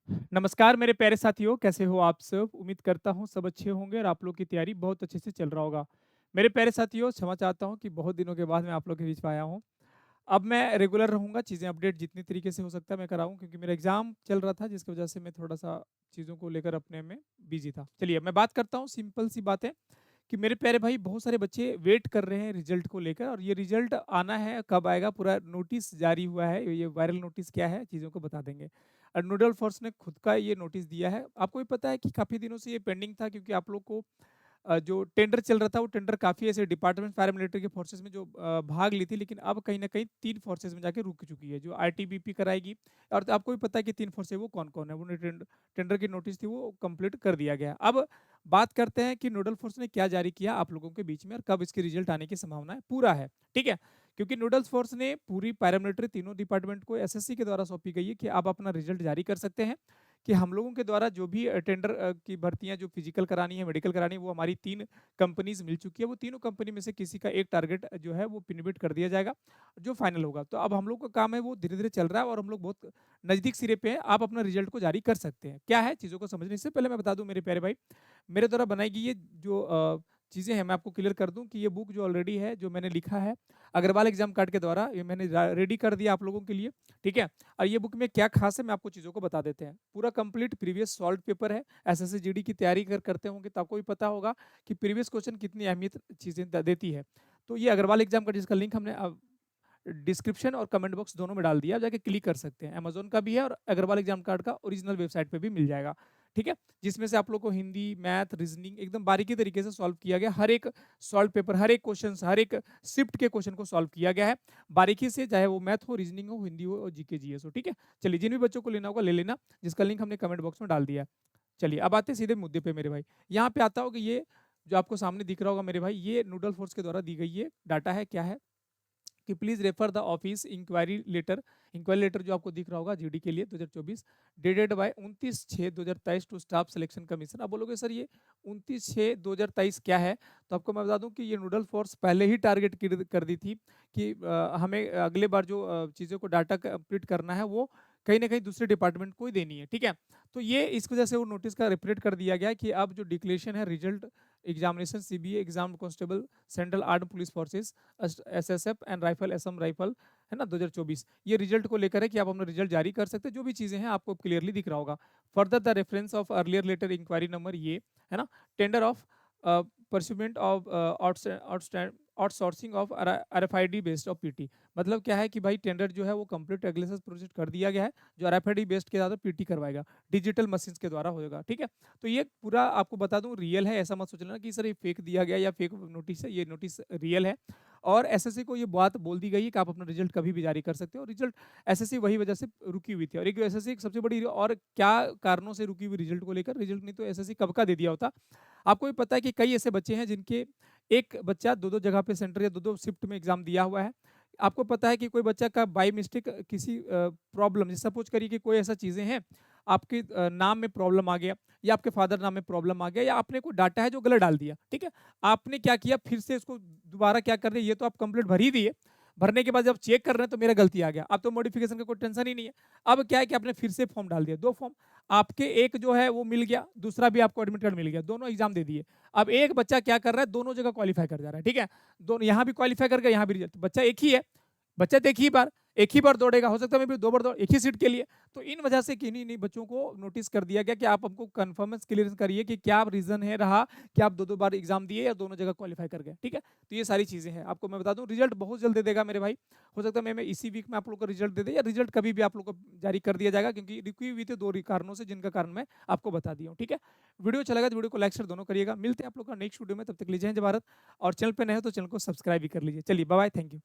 नमस्कार मेरे प्यारे साथियों, कैसे हो आप सब? उम्मीद करता हूँ सब अच्छे होंगे और आप लोग की तैयारी बहुत अच्छे से चल रहा होगा। मेरे प्यारे साथियों, क्षमा चाहता हूँ कि बहुत दिनों के बाद मैं आप लोग के बीच में आया हूँ। अब मैं रेगुलर रहूँगा, चीज़ें अपडेट जितनी तरीके से हो सकता है मैं कराऊँ, क्योंकि मेरा एग्ज़ाम चल रहा था जिसकी वजह से मैं थोड़ा-सा चीज़ों को लेकर अपने में बिज़ी था। चलिए मैं बात करता हूँ, सिंपल सी बात है कि मेरे प्यारे भाई, बहुत सारे बच्चे वेट कर रहे हैं रिजल्ट को लेकर, और ये रिजल्ट आना है, कब आएगा, पूरा नोटिस जारी हुआ है। ये वायरल नोटिस क्या है, चीज़ों को बता देंगे। और नोडल फोर्स ने खुद का ये नोटिस दिया है। आपको भी पता है कि काफ़ी दिनों से ये पेंडिंग था, क्योंकि आप लोग को जो टेंडर चल रहा था, वो टेंडर काफ़ी ऐसे डिपार्टमेंट पैरामिलिट्री के फोर्सेस में जो भाग ली थी, लेकिन अब कहीं न कहीं 3 फोर्सेस में जाके रुक चुकी है, जो आईटीबीपी कराएगी। और तो आपको भी पता है कि 3 फोर्स है, वो कौन-कौन है। वो टेंडर की नोटिस थी, वो कंप्लीट कर दिया गया है। अब बात करते हैं कि नोडल फोर्स ने क्या जारी किया आप लोगों के बीच में, और कब इसके रिजल्ट आने की संभावना है, पूरा है, ठीक है? क्योंकि नोडल्स फोर्स ने पूरी पैरामिलिट्री तीनों डिपार्टमेंट को एसएससी के द्वारा सौंपी गई है कि आप अपना रिजल्ट जारी कर सकते हैं, कि हम लोगों के द्वारा जो भी टेंडर की भर्तियाँ जो फिजिकल करानी है, मेडिकल करानी है, वो हमारी 3 कंपनीज़ मिल चुकी है। वो तीनों कंपनी में से किसी का एक टारगेट जो है वो पिनबिट कर दिया जाएगा, जो फाइनल होगा। तो अब हम लोग का काम है, वो धीरे-धीरे चल रहा है और हम लोग बहुत नज़दीक सिरे पे हैं। आप अपना रिजल्ट को जारी कर सकते हैं। क्या है चीज़ों को समझने से पहले मैं बता दूँ मेरे प्यारे भाई, मेरे द्वारा बनाई गई ये जो चीज़ें हैं, मैं आपको क्लियर कर दूँ कि ये बुक जो ऑलरेडी है, जो मैंने लिखा है अग्रवाल एग्ज़ाम कार्ड के द्वारा, ये मैंने रेडी कर दिया आप लोगों के लिए, ठीक है? और ये बुक में क्या खास है, मैं आपको चीज़ों को बता देते हैं। पूरा कंप्लीट प्रीवियस सॉल्व्ड पेपर है। एसएससी जीडी की तैयारी अगर करते होंगे तो आपको भी पता होगा कि प्रीवियस क्वेश्चन कितनी अहमियत चीज़ें देती है। तो ये अग्रवाल एग्ज़ाम का जिसका लिंक हमने डिस्क्रिप्शन और कमेंट बॉक्स दोनों में डाल दिया, आप जाके क्लिक कर सकते हैं। अमेज़न का भी है और अग्रवाल एग्ज़ाम कार्ड का ओरिजिनल वेबसाइट पे भी मिल जाएगा, ठीक है? जिसमें से आप लोग को हिंदी, मैथ, रीज़निंग एकदम बारीकी तरीके से सॉल्व किया गया। हर एक सॉल्व पेपर, हर एक क्वेश्चन्स, हर एक शिफ्ट के क्वेश्चन को सॉल्व किया गया है, बारीकी से, चाहे वो मैथ हो, रीज़निंग हो, हिंदी हो और जीके, जीएस हो, ठीक है? चलिए, जिन भी बच्चों को लेना होगा ले लेना, जिसका लिंक हमने कमेंट बॉक्स में डाल दिया है। चलिए, अब आते हैं सीधे मुद्दे पे मेरे भाई। यहाँ पे आता होगा ये जो आपको सामने दिख रहा होगा मेरे भाई, ये नूडल फोर्स के द्वारा दी गई ये डाटा है, क्या है? कि please refer the office inquiry letter जो आपको दिख रहा होगा जीडी के लिए 2024, dated by 29/6/2023 to staff selection commission. अब बोलोगे सर, ये 29/6/2023 क्या है? तो आपको मैं बता दूं कि ये नोडल फोर्स पहले ही टारगेट कर दी थी कि हमें अगले बार जो चीज़ों को डाटा कंप्लीट करना है, वो कहीं ना कहीं दूसरे डिपार्टमेंट को ही देनी है, ठीक है? तो ये इस वजह से वो नोटिस का रिप्रेट कर दिया गया कि अब जो डिक्लेरेशन है, result examination CBA exam constable central arm police forces SSF and rifle Assam rifle, है ना, 2024, ये रिजल्ट को लेकर है कि आप अपना रिजल्ट जारी कर सकते हैं। जो भी चीजें हैं आपको क्लियरली दिख रहा होगा। Further the reference of earlier letter inquiry number, ये है ना, tender of procurement of outsourcing of RFID based of PT. मतलब क्या है कि भाई टेंडर जो है वो कंप्लीट अगले से प्रोजेक्ट कर दिया गया है, जो आरएफआईडी बेस्ड के द्वारा पीटी करवाएगा, डिजिटल मशीन के द्वारा होगा, ठीक है? तो ये पूरा आपको बता दूं रियल है, ऐसा मत सोच लेना कि सर ये फेक दिया गया या फेक नोटिस है। ये नोटिस रियल है, और एसएससी को ये बात बोल दी गई है कि आप अपना रिजल्ट कभी भी जारी कर सकते हो। रिजल्ट एसएससी वही वजह से रुकी हुई थी, और एक एसएससी एक सबसे बड़ी और क्या कारणों से रुकी हुई रिजल्ट को लेकर, रिजल्ट नहीं तो एसएससी कब का दे दिया होता। आपको भी पता है कि कई ऐसे बच्चे हैं जिनके एक बच्चा दो दो जगह पे सेंटर या दो दो शिफ्ट में एग्जाम दिया हुआ है। आपको पता है कि कोई बच्चा का बाई मिस्टेक किसी प्रॉब्लम, जैसे सपोज करिए कि कोई ऐसा चीजें हैं, आपके नाम में प्रॉब्लम आ गया, या आपके फादर नाम में प्रॉब्लम आ गया, या आपने कोई डाटा है जो गलत डाल दिया, ठीक है? आपने क्या किया, फिर से इसको दोबारा क्या कर दिया, ये तो आप कंप्लीट भर ही दिए, भरने के बाद जब चेक कर रहे हैं तो मेरा गलती आ गया, अब तो मॉडिफिकेशन का कोई टेंशन ही नहीं है। अब क्या है कि आपने फिर से फॉर्म डाल दिया, 2 फॉर्म, आपके एक जो है वो मिल गया, दूसरा भी आपको एडमिट कार्ड मिल गया, दोनों एग्जाम दे दिए। अब एक बच्चा क्या कर रहा है, दोनों जगह क्वालिफाई कर जा रहा है, ठीक है? दोनों यहाँ भी क्वालिफाई कर गया, यहाँ भी रिजल्ट, बच्चा एक ही है, बच्चा तो एक ही बार दौड़ेगा, हो सकता है मैं भी 2 बार दौड़, एक ही सीट के लिए। तो इन वजह से किन्हीं बच्चों को नोटिस कर दिया गया कि आप हमको कन्फर्मेंस क्लियरेंस करिए कि क्या रीजन है रहा कि आप 2-2 बार एग्जाम दिए या दोनों जगह क्वालिफाई कर गए, ठीक है? तो ये सारी चीजें हैं। आपको मैं बता दूं, रिजल्ट बहुत जल्द दे देगा मेरे भाई। हो सकता है मैं इसी वीक में आप लोग को रिजल्ट दे दे, या रिजल्ट कभी भी आप लोग को जारी कर दिया जाएगा, क्योंकि रुकी हुई थी 2 कारणों से, जिनका कारण मैं आपको बता दिया हूँ, ठीक है? वीडियो अच्छा लगा तो वीडियो को लाइक शेयर दोनों करिएगा। मिलते हैं आप लोग का नेक्स्ट वीडियो में, तब तक लीजिए जय भारत। और चैनल पे नए हो तो चैनल को सब्सक्राइब भी कर लीजिए। चलिए बाय बाय, थैंक यू।